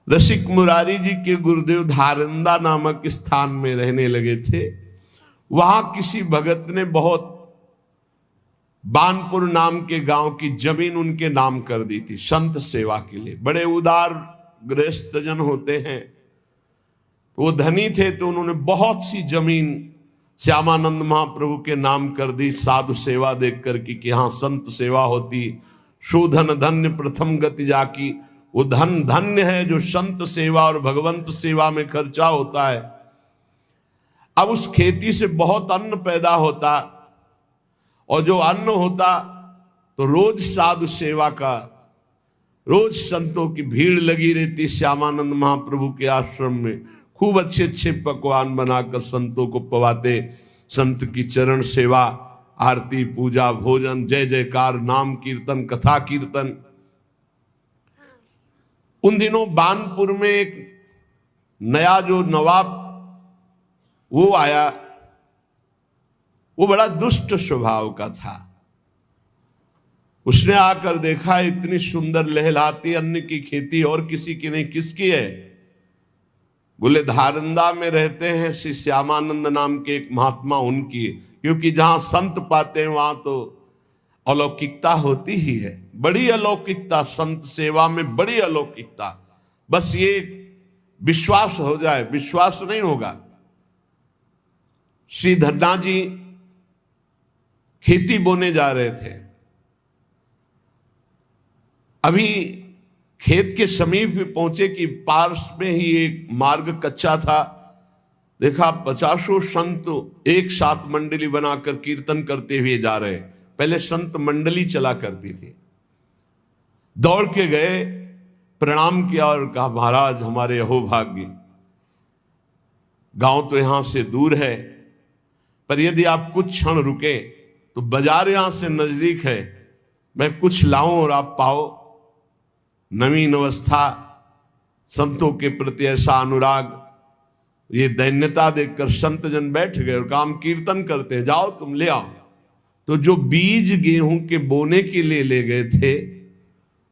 रसिक मुरारी जी के गुरुदेव धारंदा नामक स्थान में रहने लगे थे। वहां किसी भगत ने बहुत बानपुर नाम के गांव की जमीन उनके नाम कर दी थी संत सेवा के लिए। बड़े उदार गृहस्थ जन होते हैं, वो धनी थे, तो उन्होंने बहुत सी जमीन श्यामानंद महाप्रभु के नाम कर दी साधु सेवा देख कर कि यहाँ संत सेवा होती। शोधन धन्य प्रथम गति जाकी, वो धन धन्य है जो संत सेवा और भगवंत सेवा में खर्चा होता है। अब उस खेती से बहुत अन्न पैदा होता, और जो अन्न होता तो रोज साधु सेवा का, रोज संतों की भीड़ लगी रहती श्यामानंद महाप्रभु के आश्रम में। खूब अच्छे अच्छे पकवान बनाकर संतों को पवाते। संत की चरण सेवा, आरती, पूजा, भोजन, जय जयकार, नाम कीर्तन, कथा कीर्तन। उन दिनों बानपुर में एक नया जो नवाब वो आया, वो बड़ा दुष्ट स्वभाव का था। उसने आकर देखा इतनी सुंदर लहलाती अन्न की खेती और किसी की नहीं, किसकी है? बोले धारंदा में रहते हैं श्री श्यामानंद नाम के एक महात्मा, उनकी। क्योंकि जहां संत पाते हैं वहां तो अलौकिकता होती ही है, बड़ी अलौकिकता, संत सेवा में बड़ी अलौकिकता। बस ये विश्वास हो जाए, विश्वास नहीं होगा। श्री धन्ना जी खेती बोने जा रहे थे। अभी खेत के समीप पहुंचे कि पास में ही एक मार्ग कच्चा था। देखा 50 संत एक साथ मंडली बनाकर कीर्तन करते हुए जा रहे। पहले संत मंडली चला करती थी। दौड़ के गए, प्रणाम किया और कहा महाराज हमारे अहोभाग्य, गांव तो यहां से दूर है, पर यदि आप कुछ क्षण रुके तो बाजार यहां से नजदीक है, मैं कुछ लाऊं और आप पाओ। नवीन अवस्था, संतों के प्रति ऐसा अनुराग, ये दैन्यता देखकर संत जन बैठ गए और काम कीर्तन करते हैं, जाओ तुम ले आओ। तो जो बीज गेहूं के बोने के लिए ले गए थे,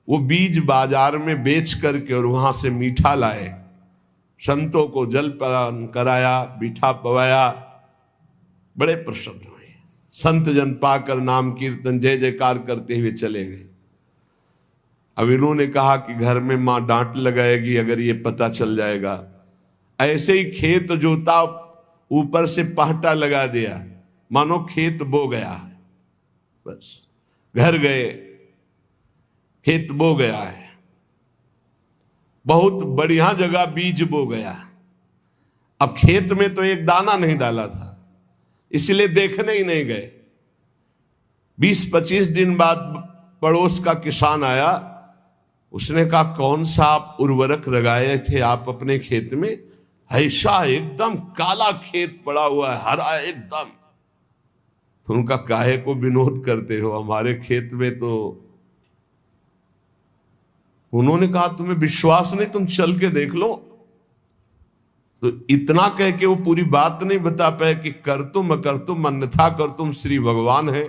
वो बीज बाजार में बेच करके और वहां से मीठा लाए। संतों को जलपान कराया, मीठा पवाया, बड़े प्रसन्न हुए। संत जन पाकर नाम कीर्तन जय जयकार करते हुए चले गए। अब इन्होंने कहा कि घर में मां डांट लगाएगी अगर ये पता चल जाएगा। ऐसे ही खेत जोता, ऊपर से पहटा लगा दिया, मानो खेत बो गया है। बस घर गए, खेत बो गया है, बहुत बढ़िया जगह बीज बो गया। अब खेत में तो एक दाना नहीं डाला था, इसलिए देखने ही नहीं गए। 20-25 दिन बाद पड़ोस का किसान आया। उसने कहा कौन सा आप उर्वरक लगाए थे आप अपने खेत में? ऐसा एकदम काला खेत पड़ा हुआ है, हरा एकदम। तो उनका काहे को विनोद करते हो, हमारे खेत में तो। उन्होंने कहा तुम्हें विश्वास नहीं, तुम चल के देख लो। तो इतना कह के वो पूरी बात नहीं बता पाए कि कर तुम अन्यथा कर तुम श्री भगवान है।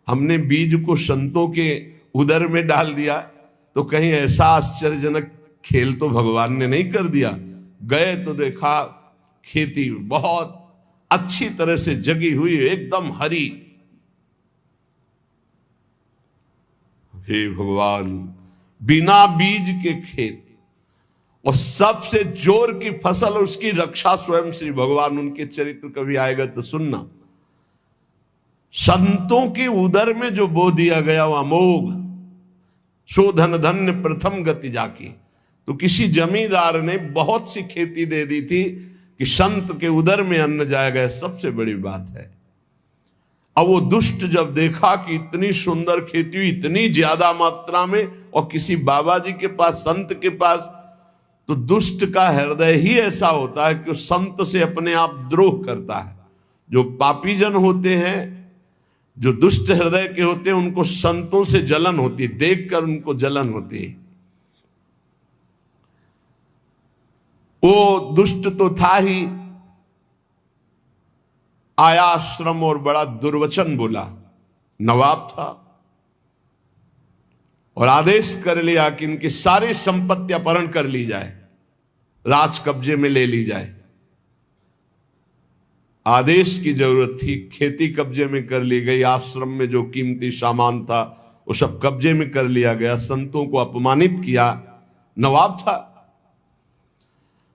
हमने बीज को संतों के उदर में डाल दिया, तो कहीं ऐसा आश्चर्यजनक खेल तो भगवान ने नहीं कर दिया। गए तो देखा खेती बहुत अच्छी तरह से जगी हुई, एकदम हरी। हे भगवान, बिना बीज के खेत और सबसे जोर की फसल, उसकी रक्षा स्वयं श्री भगवान। उनके चरित्र कभी आएगा तो सुनना। संतों के उदर में जो बो दिया गया वो अमोघ, शोधन धन्य प्रथम गति जाकी। तो किसी जमींदार ने बहुत सी खेती दे दी थी कि संत के उदर में अन्न जाएगा, सबसे बड़ी बात है। अब वो दुष्ट जब देखा कि इतनी सुंदर खेती हुई, इतनी ज्यादा मात्रा में, और किसी बाबा जी के पास, संत के पास, तो दुष्ट का हृदय ही ऐसा होता है कि वो संत से अपने आप द्रोह करता है। जो पापी जन होते हैं, जो दुष्ट हृदय के होते हैं, उनको संतों से जलन होती है, देखकर उनको जलन होती है। वो दुष्ट तो था ही, आया आश्रम और बड़ा दुर्वचन बोला। नवाब था और आदेश कर लिया कि इनकी सारी संपत्ति अपहरण कर ली जाए। राज कब्जे में ले ली जाए। आदेश की जरूरत थी, खेती कब्जे में कर ली गई, आश्रम में जो कीमती सामान था वो सब कब्जे में कर लिया गया, संतों को अपमानित किया। नवाब था।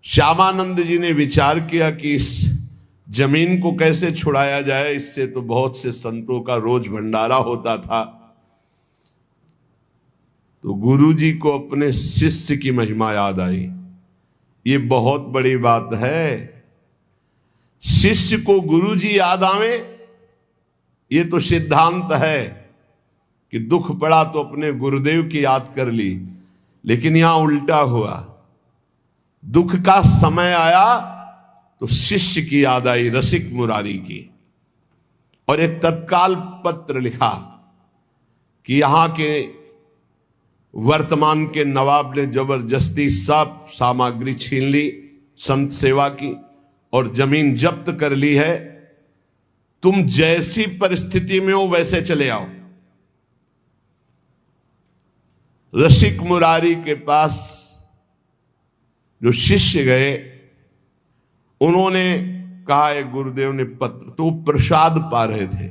श्यामानंद जी ने विचार किया कि इस जमीन को कैसे छुड़ाया जाए, इससे तो बहुत से संतों का रोज भंडारा होता था। तो गुरु जी को अपने शिष्य की महिमा याद आई। ये बहुत बड़ी बात है, शिष्य को गुरु जी याद आवे। ये तो सिद्धांत है कि दुख पड़ा तो अपने गुरुदेव की याद कर ली, लेकिन यहां उल्टा हुआ। दुख का समय आया तो शिष्य की याद आई, रसिक मुरारी की, और एक तत्काल पत्र लिखा कि यहां के वर्तमान के नवाब ने जबरदस्ती सब सामग्री छीन ली संत सेवा की और जमीन जब्त कर ली है। तुम जैसी परिस्थिति में हो वैसे चले आओ। रसिक मुरारी के पास जो शिष्य गए, उन्होंने कहा, एक गुरुदेव ने पत्र, तो प्रसाद पा रहे थे।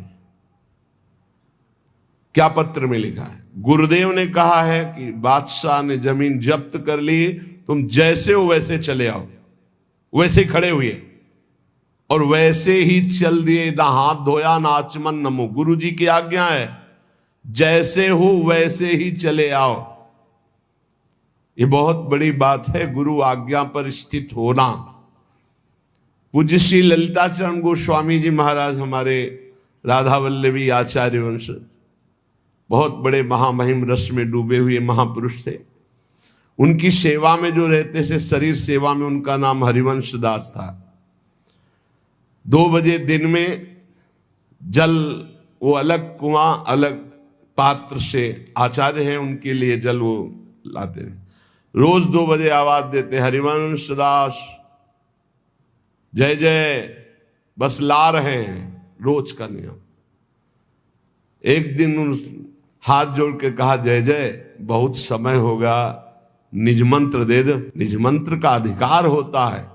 क्या पत्र में लिखा है? गुरुदेव ने कहा है कि बादशाह ने जमीन जब्त कर ली, तुम जैसे हो वैसे चले आओ। वैसे ही खड़े हुए और वैसे ही चल दिए, ना हाथ धोया ना आचमन न मुंह। गुरु जी की आज्ञा है, जैसे हो वैसे ही चले आओ। ये बहुत बड़ी बात है, गुरु आज्ञा पर स्थित होना। पूज्य श्री ललिताचरण गोस्वामी जी महाराज हमारे राधा वल्लभी आचार्य वंश, बहुत बड़े महामहिम रस में डूबे हुए महापुरुष थे। उनकी सेवा में जो रहते थे, शरीर सेवा में, उनका नाम हरिवंश दास था। 2 बजे दिन में जल, वो अलग कुआं अलग पात्र से, आचार्य हैं उनके लिए जल वो लाते थे। रोज 2 बजे आवाज देते, हरिवंश दास जय जय, बस ला रहे हैं, रोज का नियम। एक दिन हाथ जोड़ के कहा, जय जय बहुत समय होगा, निज मंत्र दे दो। निज मंत्र का अधिकार होता है,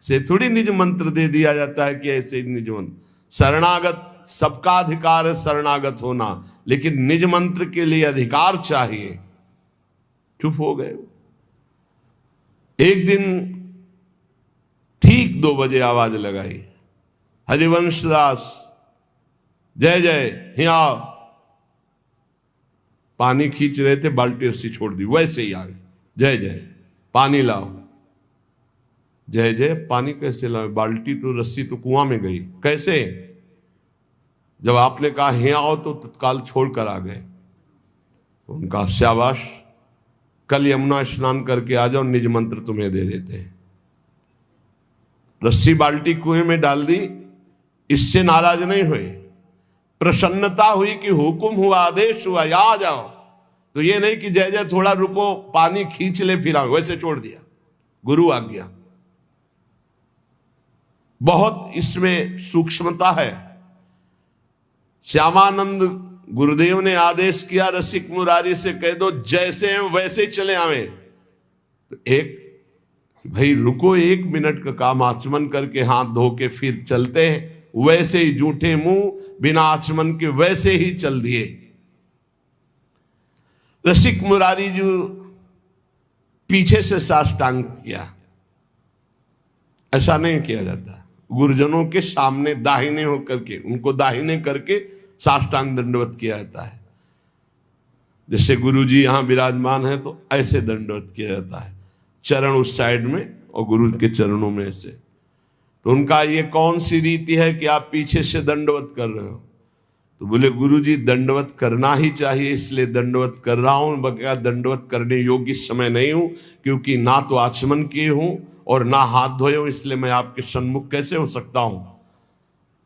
से थोड़ी निज मंत्र दे दिया जाता है कि ऐसे निज मंत्र। शरणागत सबका अधिकार है शरणागत होना, लेकिन निज मंत्र के लिए अधिकार चाहिए। चुप हो गए। एक दिन ठीक 2 बजे आवाज लगाई, हरिवंश दास जय जय, यहाँ पानी खींच रहे थे, बाल्टी रस्सी छोड़ दी, वैसे ही आ गए, जय जय पानी लाओ। जय जय पानी कैसे लाओ? बाल्टी तो रस्सी तो कुआं में गई, कैसे? जब आपने कहा यहाँ आओ तो तत्काल छोड़कर आ गए। उनका शाबाश, कल यमुना स्नान करके आ जाओ, निज मंत्र तुम्हें दे देते हैं। रस्सी बाल्टी कुएं में डाल दी, इससे नाराज नहीं हुए, प्रसन्नता हुई कि हुक्म हुआ, आदेश हुआ, यहां आ जाओ। तो ये नहीं कि जय जय थोड़ा रुको, पानी खींच ले फिर आओ, वैसे छोड़ दिया। गुरु आज्ञा, बहुत इसमें सूक्ष्मता है। श्यामानंद गुरुदेव ने आदेश किया, रसिक मुरारी से कह दो जैसे हैं वैसे चले आवे। तो एक भाई रुको, 1 मिनट का काम, आचमन करके हाथ धो के फिर चलते हैं। वैसे ही जूठे मुंह बिना आचमन के वैसे ही चल दिए। रसिक मुरारी जी पीछे से साष्टांग किया, ऐसा नहीं किया जाता। गुरुजनों के सामने दाहिने होकर के, उनको दाहिने करके साष्टांग दंडवत किया जाता है। जैसे गुरु जी यहां विराजमान है तो ऐसे दंडवत किया जाता है, चरण उस साइड में और गुरु के चरणों में ऐसे। तो उनका ये कौन सी रीति है कि आप पीछे से दंडवत कर रहे हो? तो बोले गुरु जी दंडवत करना ही चाहिए, इसलिए दंडवत कर रहा हूं। बगैर दंडवत करने योग्य समय नहीं हूं, क्योंकि ना तो आचमन किए हूं और ना हाथ धोए हूं, इसलिए मैं आपके सन्मुख कैसे हो सकता हूं।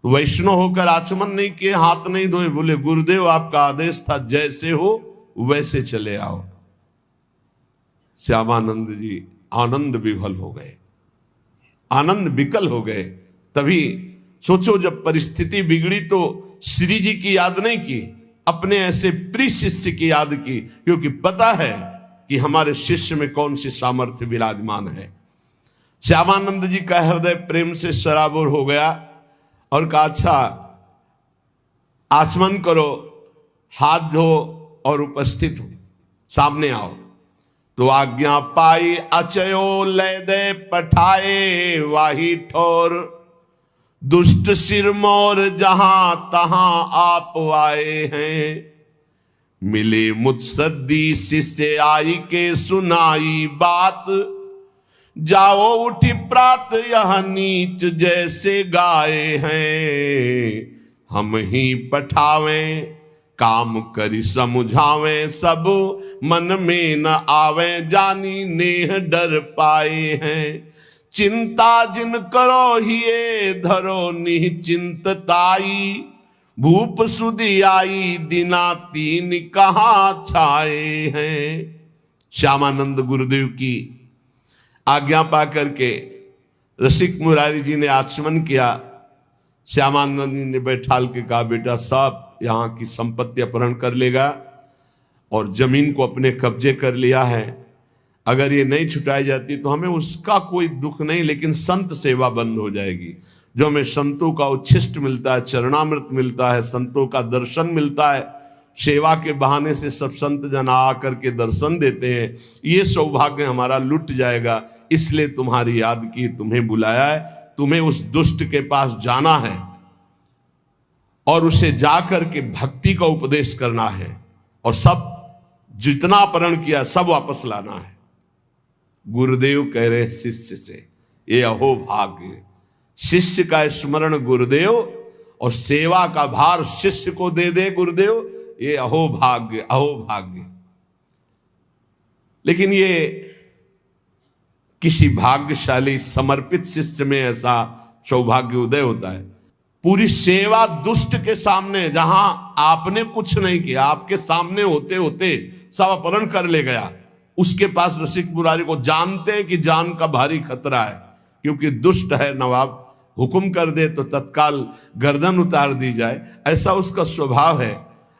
तो वैष्णव होकर आचमन नहीं किए, हाथ नहीं धोए। बोले गुरुदेव आपका आदेश था जैसे हो वैसे चले आओ। श्यामानंद जी आनंद विभल हो गए, आनंद विकल हो गए। तभी सोचो, जब परिस्थिति बिगड़ी तो श्री जी की याद नहीं की, अपने ऐसे प्रिय शिष्य की याद की, क्योंकि पता है कि हमारे शिष्य में कौन सी सामर्थ्य विराजमान है। श्यामानंद जी का हृदय प्रेम से सराबोर हो गया और कहा, अच्छा आचमन करो, हाथ धो और उपस्थित हो, सामने आओ। तो आज्ञा पाई अचयो लय दे पठाए, वाही ठोर दुष्ट सिरमौर जहां तहां आप आए हैं। मिले मुत्सद्दी शिष्य आई के सुनाई बात, जाओ उठी प्रात यह नीच जैसे गाए हैं। हम ही पठावें काम करी समझावें, सब मन में न आवे जानी नेह डर पाए हैं। चिंता जिन करो हिये धरो निश्चिंतताई, भूप सुधी आई दिना तीन कहाँ छाए हैं। श्यामानंद गुरुदेव की आज्ञा पा करके रसिक मुरारी जी ने आचमन किया। श्यामानंद जी ने बैठाल के कहा, बेटा सब यहाँ की संपत्ति अपहरण कर लेगा और जमीन को अपने कब्जे कर लिया है, अगर ये नहीं छुटाई जाती तो हमें उसका कोई दुख नहीं, लेकिन संत सेवा बंद हो जाएगी। जो हमें संतों का उच्छिष्ट मिलता है, चरणामृत मिलता है, संतों का दर्शन मिलता है, सेवा के बहाने से सब संत जन आकर के दर्शन देते हैं, ये सौभाग्य हमारा लुट जाएगा। इसलिए तुम्हारी याद की, तुम्हें बुलाया है, तुम्हें उस दुष्ट के पास जाना है और उसे जाकर के भक्ति का उपदेश करना है और सब जितना अपहरण किया सब वापस लाना है। गुरुदेव कह रहे शिष्य से, ये अहो भाग्य, शिष्य का स्मरण गुरुदेव और सेवा का भार शिष्य को दे दे गुरुदेव, ये अहो भाग्य, अहो भाग्य। लेकिन ये किसी भाग्यशाली समर्पित शिष्य में ऐसा सौभाग्य उदय होता है। पूरी सेवा दुष्ट के सामने, जहां आपने कुछ नहीं किया, आपके सामने होते होते सब अपहरण कर ले गया, उसके पास रसिक मुरारी को जानते हैं कि जान का भारी खतरा है, क्योंकि दुष्ट है नवाब, हुक्म कर दे तो तत्काल गर्दन उतार दी जाए, ऐसा उसका स्वभाव है।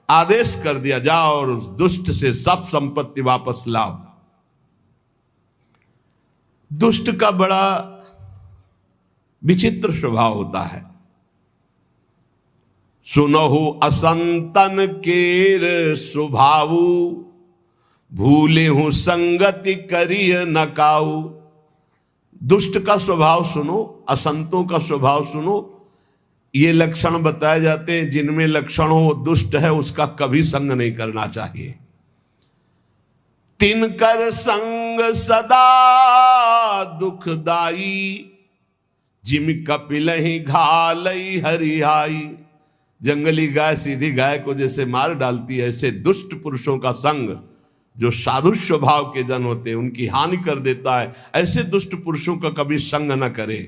आदेश कर दिया, जाओ और उस दुष्ट से सब संपत्ति वापस लाओ। दुष्ट का बड़ा विचित्र स्वभाव होता है। सुनहु असंतन केर स्वभावु, भूले हूं संगति करिय नकाऊ। दुष्ट का स्वभाव सुनो, असंतों का स्वभाव सुनो। ये लक्षण बताए जाते हैं, जिनमें लक्षण हो दुष्ट है उसका कभी संग नहीं करना चाहिए। तिनकर संग सदा दुखदाई, जिम कपिलहि घालई हरिहाई। जंगली गाय सीधी गाय को जैसे मार डालती है, ऐसे दुष्ट पुरुषों का संग जो साधु स्वभाव के जन होते हैं उनकी हानि कर देता है। ऐसे दुष्ट पुरुषों का कभी संग न करे।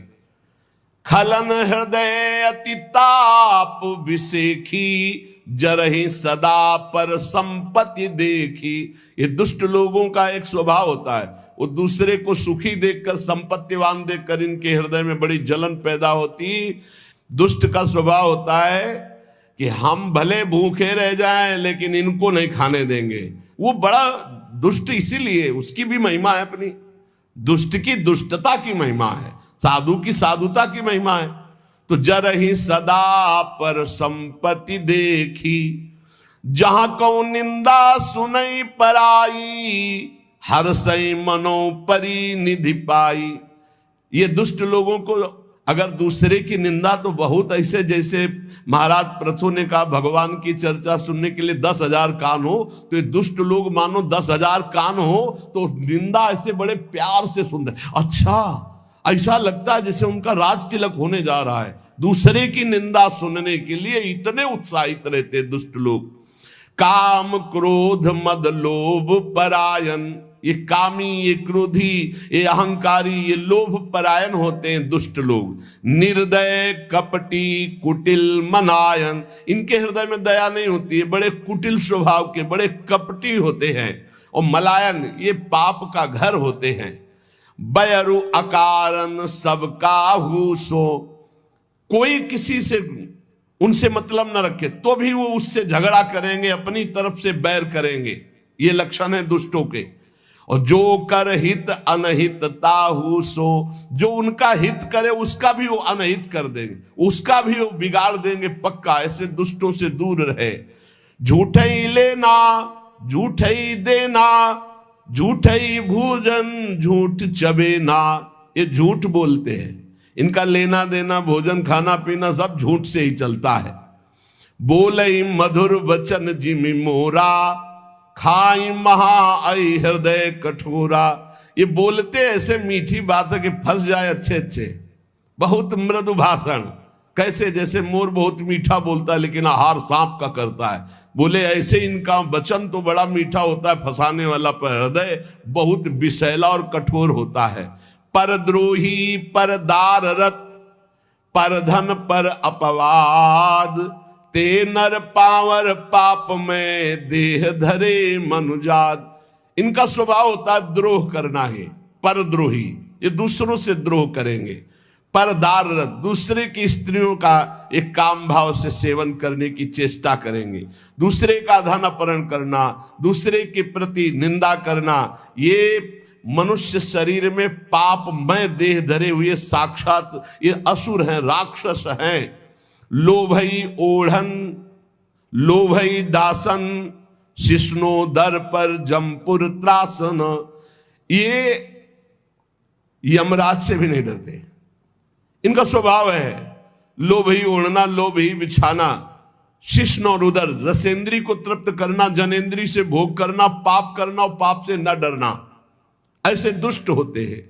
खलन हृदय अति ताप विसेखी, जरहि सदा पर संपत्ति देखी। ये दुष्ट लोगों का एक स्वभाव होता है, वो दूसरे को सुखी देखकर, संपत्तिवान देखकर इनके हृदय में बड़ी जलन पैदा होती। दुष्ट का स्वभाव होता है कि हम भले भूखे रह जाएं लेकिन इनको नहीं खाने देंगे। वो बड़ा दुष्ट इसीलिए, उसकी भी महिमा है अपनी, दुष्ट की दुष्टता की महिमा है, साधु की साधुता की महिमा है। तो जरहि सदा पर संपत्ति देखी, जहां कौ निंदा सुनई पराई, हर सई मनो परी निधि पाई। ये दुष्ट लोगों को अगर दूसरे की निंदा, तो बहुत ऐसे, जैसे महाराज प्रथु ने कहा भगवान की चर्चा सुनने के लिए 10,000 कान हो, तो ये दुष्ट लोग मानो 10,000 कान हो तो निंदा ऐसे बड़े प्यार से सुन रहे। अच्छा, ऐसा लगता है जैसे उनका राज तिलक होने जा रहा है। दूसरे की निंदा सुनने के लिए इतने उत्साहित रहते दुष्ट लोग। काम क्रोध मद लोभ परायण, ये कामी, ये क्रोधी, ये अहंकारी, ये लोभ परायण होते हैं दुष्ट लोग। निर्दय कपटी कुटिल मनायन, इनके हृदय में दया नहीं होती है, बड़े कुटिल स्वभाव के, बड़े कपटी होते हैं। और मलायन, ये पाप का घर होते हैं। बयरु अकारण सबका हुसो, कोई किसी से उनसे मतलब न रखे तो भी वो उससे झगड़ा करेंगे, अपनी तरफ से बैर करेंगे। ये लक्षण है दुष्टों के। और जो कर हित अनहित ताहू सो, जो उनका हित करे उसका भी वो अनहित कर देंगे, उसका भी वो बिगाड़ देंगे पक्का। ऐसे दुष्टों से दूर रहे। झूठे ही लेना झूठे ही देना, झूठे ही भोजन झूठ चबेना। ये झूठ बोलते हैं, इनका लेना देना भोजन खाना पीना सब झूठ से ही चलता है। बोले मधुर वचन जिमि मोरा, खाई महा आई हृदय कठोरा। ये बोलते ऐसे मीठी बात है कि फंस जाए अच्छे अच्छे। बहुत मृदु भाषण, कैसे जैसे मोर बहुत मीठा बोलता है लेकिन आहार सांप का करता है। बोले ऐसे इनका वचन तो बड़ा मीठा होता है फंसाने वाला, पर हृदय बहुत विषैला और कठोर होता है। परद्रोही पर दाररत, पर धन पर अपवाद, ते नर पावर पाप में देह धरे मनुजात। इनका स्वभाव होता है द्रोह करना है। परद्रोही, ये दूसरों से द्रोह करेंगे। परदाररत, दूसरे की स्त्रियों का एक काम भाव से सेवन करने की चेष्टा करेंगे। दूसरे का धन अपहरण करना, दूसरे के प्रति निंदा करना, ये मनुष्य शरीर में पापमय देह धरे हुए साक्षात ये असुर हैं, राक्षस हैं। लोभई ओढ़न लोभई दासन, शिष्णो दर पर जमपुर त्रासन। ये यमराज से भी नहीं डरते, इनका स्वभाव है लोभ ही ओढ़ना, लोभ ही बिछाना, शिष्ण और उदर, रसेंद्री को तृप्त करना, जनेंद्री से भोग करना, पाप करना और पाप से न डरना। ऐसे दुष्ट होते हैं।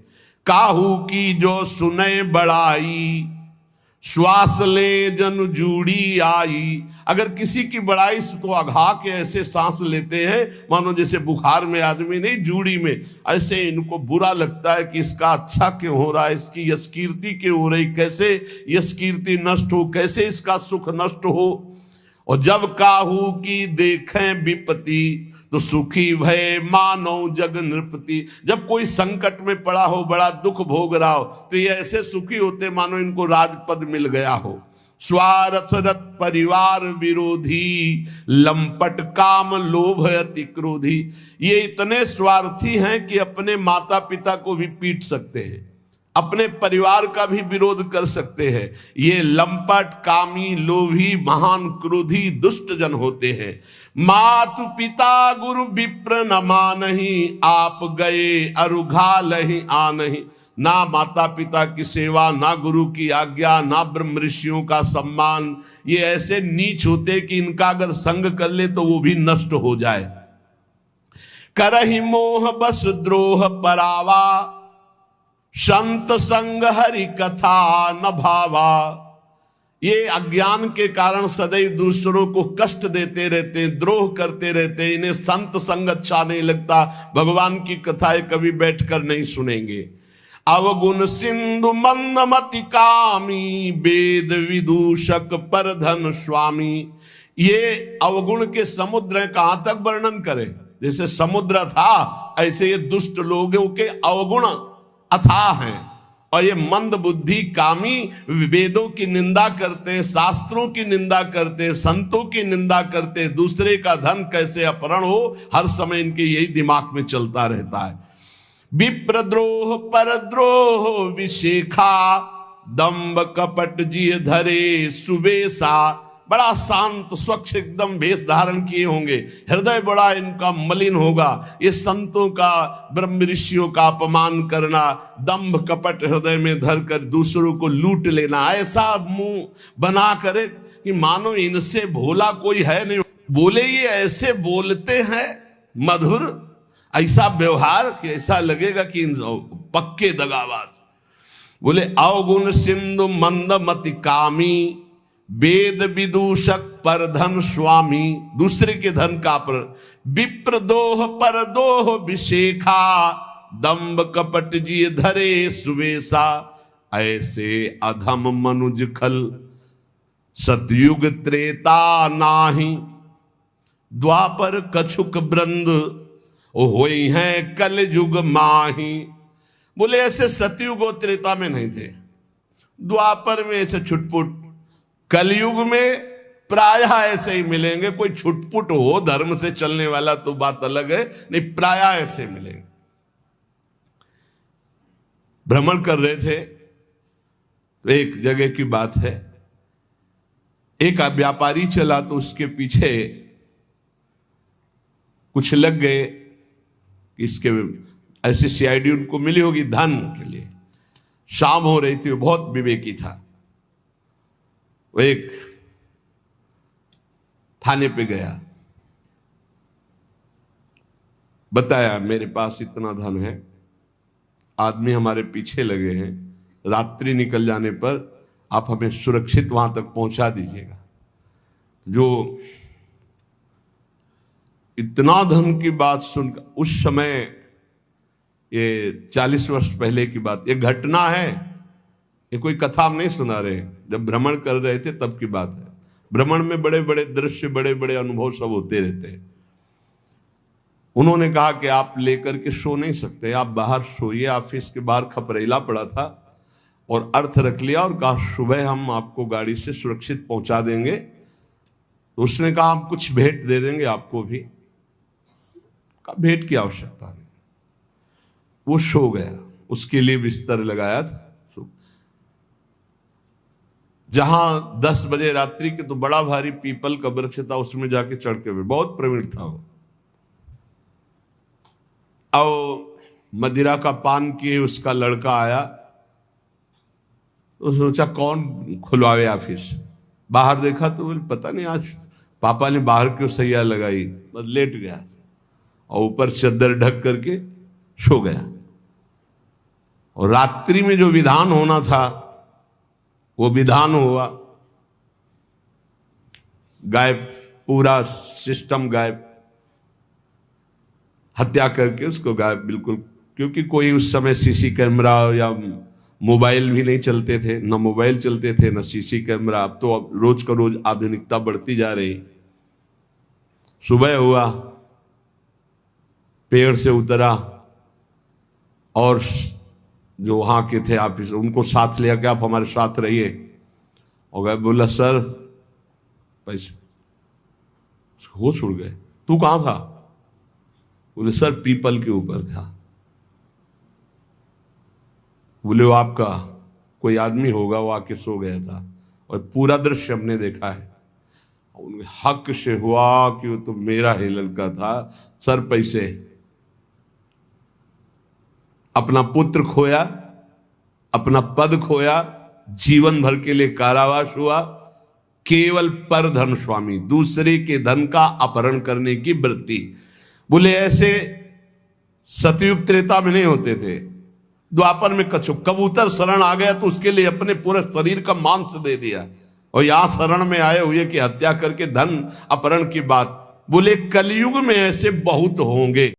काहू की जो सुने बड़ाई, श्वास ले जन जूड़ी आई। अगर किसी की बड़ाई से तो अघा के ऐसे सांस लेते हैं मानो जैसे बुखार में आदमी नहीं, जूड़ी में। ऐसे इनको बुरा लगता है कि इसका अच्छा क्यों हो रहा है, इसकी यशकीर्ति क्यों हो रही, कैसे यशकीर्ति नष्ट हो, कैसे इसका सुख नष्ट हो। और जब काहू की देखें विपत्ति, तो सुखी भय मानो जग नृपति। जब कोई संकट में पड़ा हो, बड़ा दुख भोग रहा हो, तो ये ऐसे सुखी होते मानो इनको राजपद मिल गया हो। स्वार्थरत परिवार विरोधी, लंपट काम लोभ अति क्रोधी। ये इतने स्वार्थी हैं कि अपने माता पिता को भी पीट सकते हैं, अपने परिवार का भी विरोध कर सकते हैं। ये लंपट कामी लोभी महान क्रोधी दुष्ट जन होते हैं। मातु पिता गुरु विप्र न मानहि, आप गए अरुघा लहि आनहि। ना माता पिता की सेवा, ना गुरु की आज्ञा, ना ब्रह्म ऋषियों का सम्मान। ये ऐसे नीच होते कि इनका अगर संग कर ले तो वो भी नष्ट हो जाए। करहि मोह बस द्रोह परावा, संत संग हरि कथा न भावा। ये अज्ञान के कारण सदैव दूसरों को कष्ट देते रहते हैं, द्रोह करते रहते हैं। इन्हें संत संग अच्छा नहीं लगता, भगवान की कथाएं कभी बैठकर नहीं सुनेंगे। अवगुण सिंधु मंदमति कामी, वेद विदूषक पर धन स्वामी। ये अवगुण के समुद्र है, कहां तक वर्णन करें। जैसे समुद्र था ऐसे ये दुष्ट लोगों के अवगुण अथाह हैं। और ये मंद बुद्धि कामी वेदों की निंदा करते हैं, शास्त्रों की निंदा करते हैं, संतों की निंदा करते हैं। दूसरे का धन कैसे अपहरण हो, हर समय इनके यही दिमाग में चलता रहता है। विप्रद्रोह परद्रोह विशेखा, दंभ कपट जिय धरे सुबेसा। बड़ा शांत स्वच्छ एकदम वेश धारण किए होंगे, हृदय बड़ा इनका मलिन होगा। ये संतों का ब्रह्म ऋषियों का अपमान करना, दंभ कपट हृदय में धर कर दूसरों को लूट लेना, ऐसा मुंह बना करे कि मानो इनसे भोला कोई है नहीं। बोले ये ऐसे बोलते हैं मधुर, ऐसा व्यवहार कि ऐसा लगेगा कि इन पक्के दगाबाज। बोले अवगुण सिंधु मंदमति कामी, वेद विदूषक पर धन स्वामी। दूसरे के धन का पर विप्रदोह पर दोह विशेखा, दंभ कपट जी धरे सुवेशा। ऐसे अधम मनुज खल, सतयुग त्रेता नाही, द्वापर कछुक ब्रंद होई हैं कल युग माही। बोले ऐसे सतयुग और त्रेता में नहीं थे, द्वापर में ऐसे छुटपुट, कलयुग में प्रायः ऐसे ही मिलेंगे। कोई छुटपुट हो धर्म से चलने वाला तो बात अलग है, नहीं प्रायः ऐसे मिलेंगे। भ्रमण कर रहे थे तो एक जगह की बात है, एक व्यापारी चला तो उसके पीछे कुछ लग गए, इसके ऐसी सीआईडी उनको मिली होगी धन के लिए। शाम हो रही थी, वो बहुत विवेकी था। वो एक थाने पे गया, बताया मेरे पास इतना धन है, आदमी हमारे पीछे लगे हैं, रात्रि निकल जाने पर आप हमें सुरक्षित वहां तक पहुंचा दीजिएगा। जो इतना धन की बात सुनकर, उस समय ये 40 वर्ष पहले की बात, ये घटना है, ये कोई कथा हम नहीं सुना रहे, जब भ्रमण कर रहे थे तब की बात है। भ्रमण में बड़े बड़े दृश्य, बड़े बड़े अनुभव सब होते रहते हैं। उन्होंने कहा कि आप लेकर के सो नहीं सकते, आप बाहर सोइए। ऑफिस के बाहर खपरेला पड़ा था और अर्थ रख लिया और कहा सुबह हम आपको गाड़ी से सुरक्षित पहुंचा देंगे। तो उसने कहा हम कुछ भेंट दे देंगे आपको भी। कहा भेंट की आवश्यकता नहीं। वो सो गया, उसके लिए बिस्तर लगाया था। जहां 10 बजे रात्रि के तो बड़ा भारी पीपल का वृक्ष था, उसमें जाके चढ़ के, बहुत प्रवीण था वो। और मदिरा का पान किए उसका लड़का आया तो सोचा कौन खुलवावे ऑफिस। बाहर देखा तो बोले पता नहीं आज पापा ने बाहर क्यों सैया लगाई, बस लेट गया और ऊपर चद्दर ढक करके सो गया। और रात्रि में जो विधान होना था वो विधान हुआ, गायब, पूरा सिस्टम गायब, हत्या करके उसको गायब बिल्कुल। क्योंकि कोई उस समय सीसी कैमरा या मोबाइल भी नहीं चलते थे, न मोबाइल चलते थे न सीसी कैमरा। अब तो रोज का रोज आधुनिकता बढ़ती जा रही। सुबह हुआ, पेड़ से उतरा और जो वहां के थे ऑफिस, उनको साथ लिया कि आप हमारे साथ रहिए। और गए, बोला सर पैसे, होश उड़ गए। तू कहां था? बोले सर पीपल के ऊपर था। बोले वो आपका कोई आदमी होगा, वो आके सो गया था और पूरा दृश्य हमने देखा है। उनके हक से हुआ कि वो तो मेरा ही लड़का था। सर पैसे, अपना पुत्र खोया, अपना पद खोया, जीवन भर के लिए कारावास हुआ, केवल पर धन स्वामी, दूसरे के धन का अपहरण करने की वृत्ति। बोले ऐसे सतयुग त्रेता में नहीं होते थे, द्वापर में कबूतर शरण आ गया तो उसके लिए अपने पूरे शरीर का मांस दे दिया। और यहां शरण में आए हुए कि हत्या करके धन अपहरण की बात। बोले कलयुग में ऐसे बहुत होंगे।